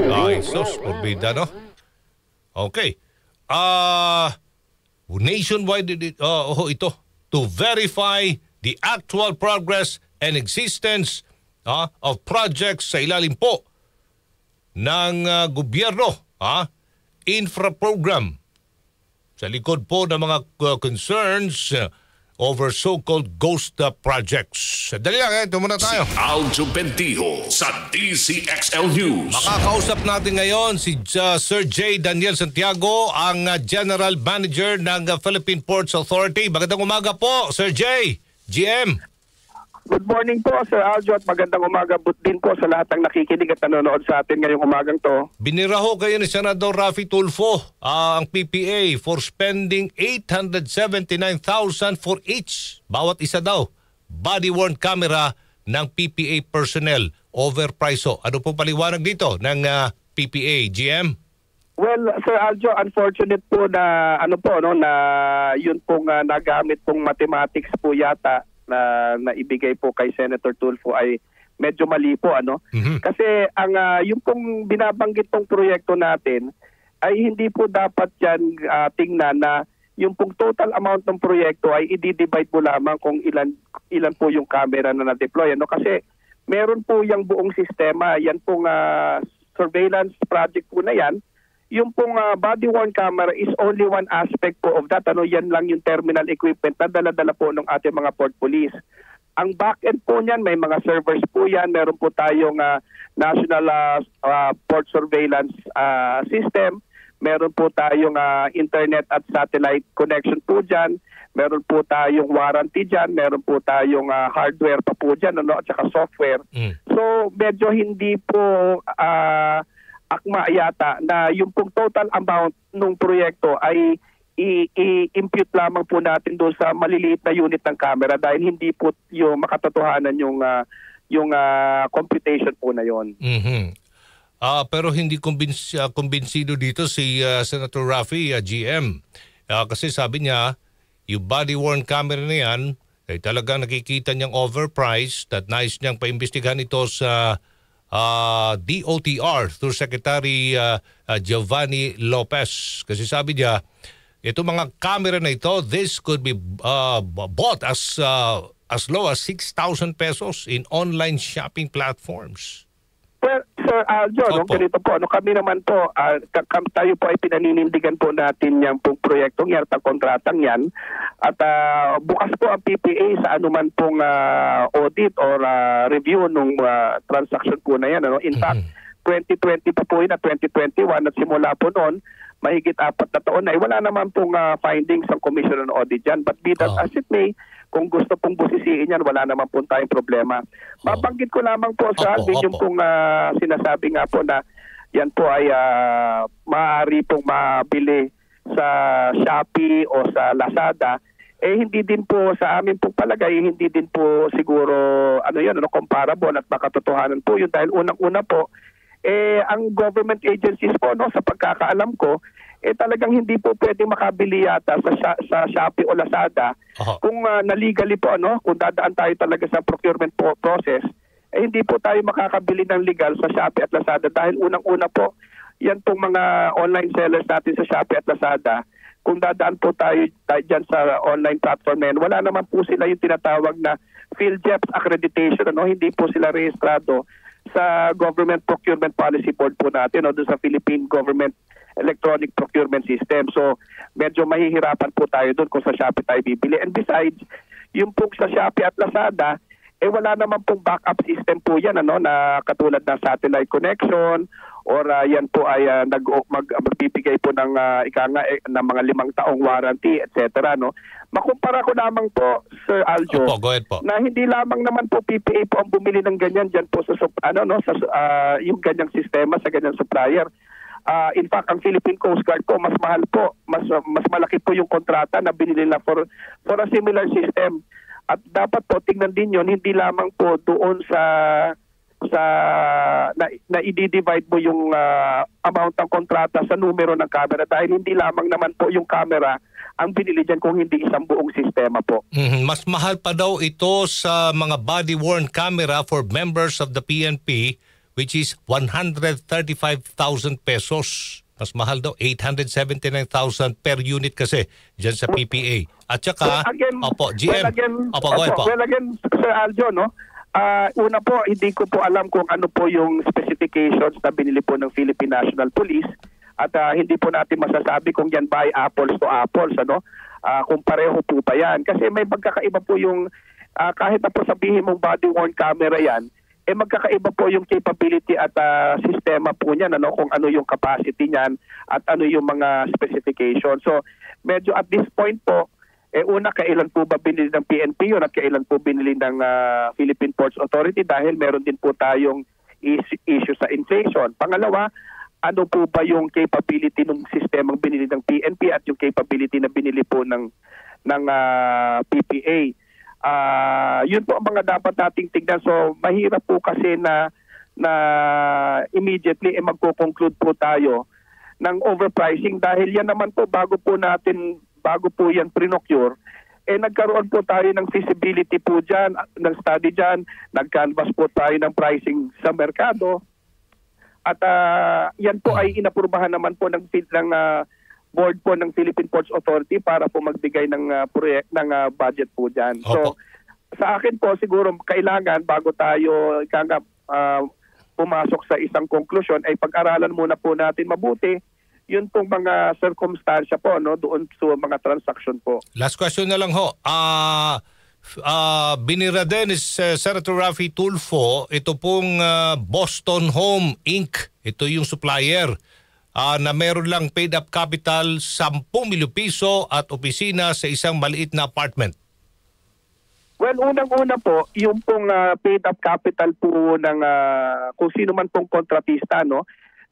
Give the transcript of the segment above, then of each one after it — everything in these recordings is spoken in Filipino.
Ay, sus, porbida, no? Okay. Nationwide, ito, to verify the actual progress and existence of projects sa ilalim po ng gobyerno, infra program sa likod po ng mga concerns over so-called ghost projects. Dali lang, ito muna tayo. Si Aljo Bendijo sa DCXL News. Makakausap natin ngayon si Sir J. Daniel Santiago, ang General Manager ng Philippine Ports Authority. Magandang umaga po, Sir J. GM. Good morning po, Sir Aljo, at magandang umaga din po sa lahat ng nakikinig at nanonood sa atin ngayong umagang to. Binira ho kayo ni Senador Raffy Tulfo, ang PPA, for spending 879,000 for each, bawat isa daw, body-worn camera ng PPA personnel. Overpriced ho. Ano pong paliwanag dito ng PPA, GM? Well, Sir Aljo, unfortunate po na na yun pong nagamit pong mathematics po yata na ibigay po kay Senator Tulfo ay medyo mali po, Kasi ang yung pong binabanggit pong proyekto natin ay hindi po dapat yan tingnan na yung pong total amount ng proyekto ay i-divide mo lamang kung ilan po yung camera na na-deploy, Kasi meron po yung buong sistema, yan pong surveillance project po na yan. Yung pong body-worn camera is only one aspect po of that. Yan lang yung terminal equipment na dala-dala po ng ating mga port police. Ang back-end po niyan, may mga servers po yan. Meron po tayong National Port Surveillance System. Meron po tayong internet at satellite connection po dyan. Meron po tayong warranty dyan. Meron po tayong hardware pa po dyan, at saka software. So medyo hindi po akma yata na yung pong total amount ng proyekto ay i-impute lamang po natin doon sa maliliit na unit ng camera dahil hindi po yung makatotohanan yung computation po na yon. Pero hindi kumbinsido dito si Senator Raffy, GM. Kasi sabi niya, yung body-worn camera na yan ay talagang nakikita niyang overpriced at nais niyang paimbestigahan ito sa DOTR through Secretary Giovanni Lopez. Kasi sabi niya, itong mga camera na ito, this could be bought as low as 6,000 pesos in online shopping platforms. Well, Sir Aljo, ganito po, kami naman po, tayo po ay pinaninindigan po natin yung pong proyektong yan, kontratang yan. At bukas po ang PPA sa anuman pong audit or review ng transaction po na yan. In fact, 2020 pa po yun at 2021 at simula po noon, mahigit 4 na taon na, wala naman pong findings ng Commission on Audit dyan. But be that as it may, kung gusto pong busisiin yan, wala naman po tayong problema. Mabanggit ko lamang po sa Alvin yung pong sinasabi nga po na yan po ay maaari pong mabili sa Shopee o sa Lazada. Hindi din po sa amin pong palagay, hindi din po siguro comparable at makatotohanan po yun dahil unang-una po, ang government agencies po, sa pagkakaalam ko, talagang hindi po pwedeng makabili yata sa Shopee o Lazada. Kung na-legally po, kung dadaan tayo talaga sa procurement process, hindi po tayo makakabili ng legal sa Shopee at Lazada dahil unang-una po, yan pong mga online sellers natin sa Shopee at Lazada, kung dadaan po tayo dyan sa online platform na yan, wala naman po sila yung tinatawag na PhilJEPS accreditation, hindi po sila rehistrado sa Government Procurement Policy Board po natin, doon sa Philippine Government Electronic Procurement System. So, medyo mahihirapan po tayo doon kung sa Shopee tayo bibili. And besides, yung po sa Shopee at Lazada, wala naman pong backup system po yan, na katulad ng satellite connection or yan po ay magbibigay po ng ng mga 5 taong warranty, etc. Makumpara ko lamang po, Sir Aljo, go ahead po, na hindi lamang naman po PPA po ang bumili ng ganyan dyan po sa yung ganyang sistema sa ganyang supplier. In fact, ang Philippine Coast Guard po, mas mahal po, mas malaki po yung kontrata na binili nila for a similar system. At dapat po tingnan din yon, hindi lamang po doon sa na i-divide mo yung amount ng kontrata sa numero ng camera dahil hindi lamang naman po yung camera ang binili dyan kung hindi isang buong sistema po. Mas mahal pa daw ito sa mga body-worn camera for members of the PNP which is 135,000 pesos. Mas mahal daw, 879,000 per unit kasi dyan sa PPA. At saka, GM. Well again, Sir Aljo, no? Una po, hindi ko po alam kung ano po yung specifications na binili po ng Philippine National Police. At hindi po natin masasabi kung yan ba ay apples to apples, ano? Kung pareho po ba yan. Kasi may magkakaiba po yung, kahit na po sabihin mong body-worn camera yan, magkakaiba po yung capability at sistema po niyan, ano, kung ano yung capacity niyan at ano yung mga specification. So, medyo at this point po, una, kailan po ba binili ng PNP yun at kailan po binili ng Philippine Ports Authority dahil meron din po tayong issue sa inflation. Pangalawa, ano po ba yung capability ng sistemang binili ng PNP at yung capability na binili po ng PPA. Yun po ang mga dapat nating tignan. So mahirap po kasi na immediately magko-conclude po tayo ng overpricing dahil yan naman po bago po yan prinocure, nagkaroon po tayo ng feasibility po dyan, ng study dyan, nag-canvas po tayo ng pricing sa merkado at yan po ay inaprubahan naman po ng board po ng Philippine Ports Authority para po magbigay ng budget po dyan. So, sa akin po siguro kailangan bago tayo pumasok sa isang conclusion ay pag-aralan muna po natin mabuti yun pong mga circumstansya po, no, doon sa mga transaction po. Last question na lang ho. Binira din is Senator Raffy Tulfo, ito pong Boston Home Inc. Ito yung supplier. Na meron lang paid up capital 10 milyong piso at opisina sa isang maliit na apartment. Well, unang-una po, yung pong paid up capital po ng kung sino man pong kontratista, no?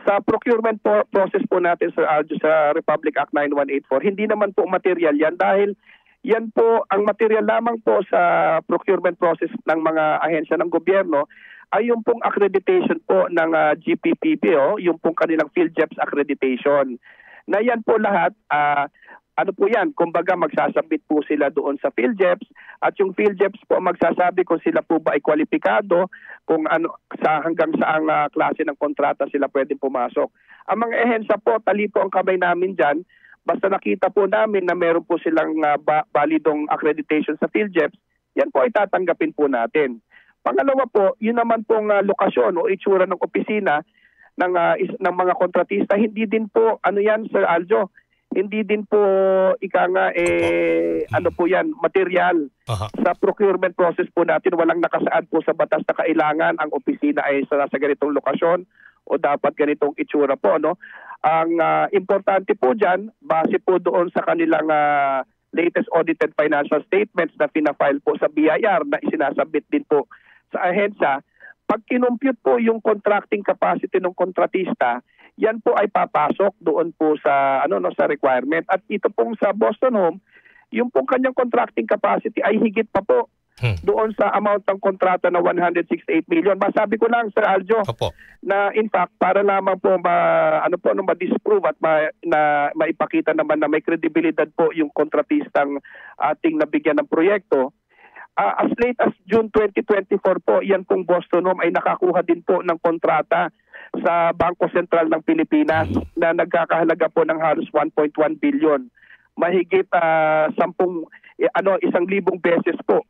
Sa procurement process po natin sa Republic Act 9184, hindi naman po material yan dahil yan po ang material lamang po sa procurement process ng mga ahensya ng gobyerno ay yung pong accreditation po ng GPPB, yung pong kanilang PhilJEPS accreditation. Na yan po lahat, ano po yan, kumbaga magsasabit po sila doon sa PhilJEPS at yung PhilJEPS po magsasabi kung sila po ba ay kwalipikado, kung ano, hanggang saang klase ng kontrata sila pwedeng pumasok. Ang mga ehensya po, tali po ang kamay namin dyan, basta nakita po namin na meron po silang validong accreditation sa PhilJEPS, yan po ay tatanggapin po natin. Pangalawa po, yun naman pong lokasyon o itsura ng opisina ng mga kontratista, hindi din po, ano yan Sir Aljo, hindi din po ano po yan, material. Sa procurement process po natin, walang nakasaad po sa batas na kailangan ang opisina ay sa ganitong lokasyon o dapat ganitong itsura po. No? Ang importante po dyan, base po doon sa kanilang latest audited financial statements na pinafile po sa BIR na isinasabit din po sa ahensya, pag kinumpute po yung contracting capacity ng kontratista, yan po ay papasok doon po sa sa requirement. At ito pong sa Boston Home, yung pong kanyang contracting capacity ay higit pa po doon sa amount ng kontrata na 168 million. Masabi ko lang Sir Aljo na in fact para lamang po ma-disprove at maipakita naman na may kredibilidad po yung kontratistang ating nabigyan ng proyekto. As late as June 2024 po, yan pong Boston Home ay nakakuha din po ng kontrata sa Bangko Sentral ng Pilipinas na nagkakahalaga po ng halos 1.1 billion. Mahigit 1,000 beses po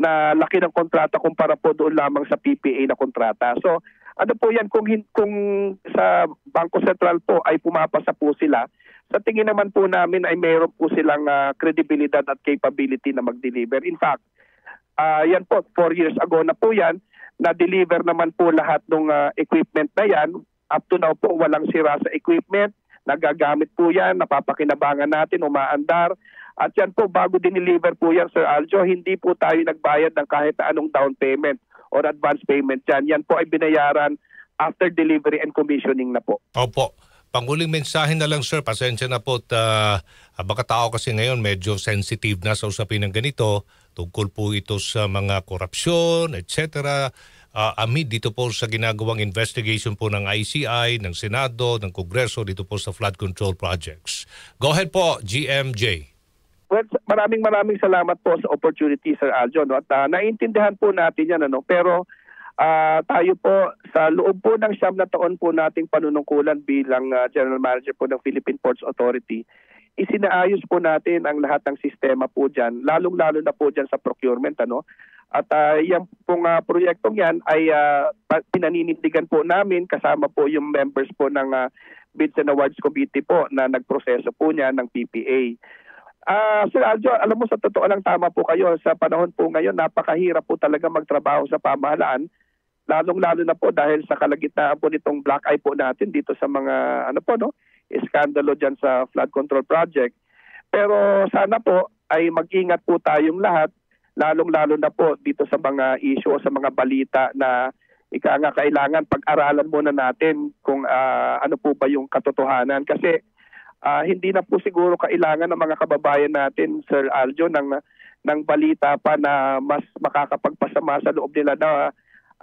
na laki ng kontrata kumpara po doon lamang sa PPA na kontrata. So ano po yan, kung sa Bangko Sentral po ay pumapasa po sila, sa tingin naman po namin ay mayroon po silang credibilidad at capability na mag-deliver. In fact, yan po, 4 years ago na po yan, na-deliver naman po lahat ng equipment na yan. Up to now po, walang sira sa equipment. Nagagamit po yan, napapakinabangan natin, umaandar. At yan po, bago dineliver po yan, Sir Aljo, hindi po tayo nagbayad ng kahit anong down payment or advance payment yan. Yan po ay binayaran after delivery and commissioning na po. Opo. Panguling mensahe na lang, sir, pasensya na po. Baka tao kasi ngayon medyo sensitive na sa usapin ng ganito. Tungkol po ito sa mga korupsyon, etc. Amid dito po sa ginagawang investigation po ng ICI, ng Senado, ng Kongreso, dito po sa flood control projects. Go ahead po, GMJ. Well, maraming salamat po sa opportunity, Sir Aljo. No? At naiintindihan po natin yan. Pero Tayo po, sa loob po ng 9 na taon po nating panunungkulan bilang General Manager po ng Philippine Ports Authority, isinaayos po natin ang lahat ng sistema po dyan, lalong-lalo na po dyan sa procurement. At yung pong proyektong yan ay pinaninindigan po namin kasama po yung members po ng Bids and Awards Committee po na nagproseso po niya ng PPA. Sir Aljo, alam mo, sa totoo lang, tama po kayo. Sa panahon po ngayon, napakahirap po talaga magtrabaho sa pamahalaan, lalong-lalo na po dahil sa kalagitnaan po nitong black eye po natin dito sa mga iskandalo dyan sa flood control project. Pero sana po ay mag-ingat po tayong lahat, lalong-lalo na po dito sa mga issue o sa mga balita na kailangan pag-aralan muna natin kung ano po ba yung katotohanan. Kasi hindi na po siguro kailangan ng mga kababayan natin, Sir Aljo, ng balita pa na mas makakapagpasama sa loob nila na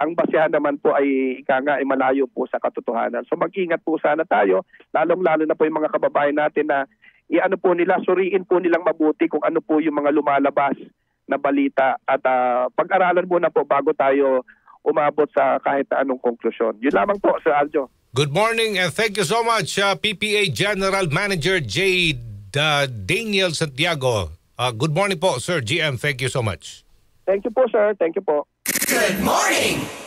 ang basehan naman po ay malayo po sa katotohanan. So mag-ingat po sana tayo, lalong-lalo na po yung mga kababayan natin na suriin po nilang mabuti kung ano po yung mga lumalabas na balita at pag-aralan muna po bago tayo umabot sa kahit anong konklusyon. Yun lamang po, Sir Aljo. Good morning and thank you so much, PPA General Manager J. Daniel Santiago. Good morning po, Sir GM. Thank you so much. Thank you po, sir. Thank you po. Good morning!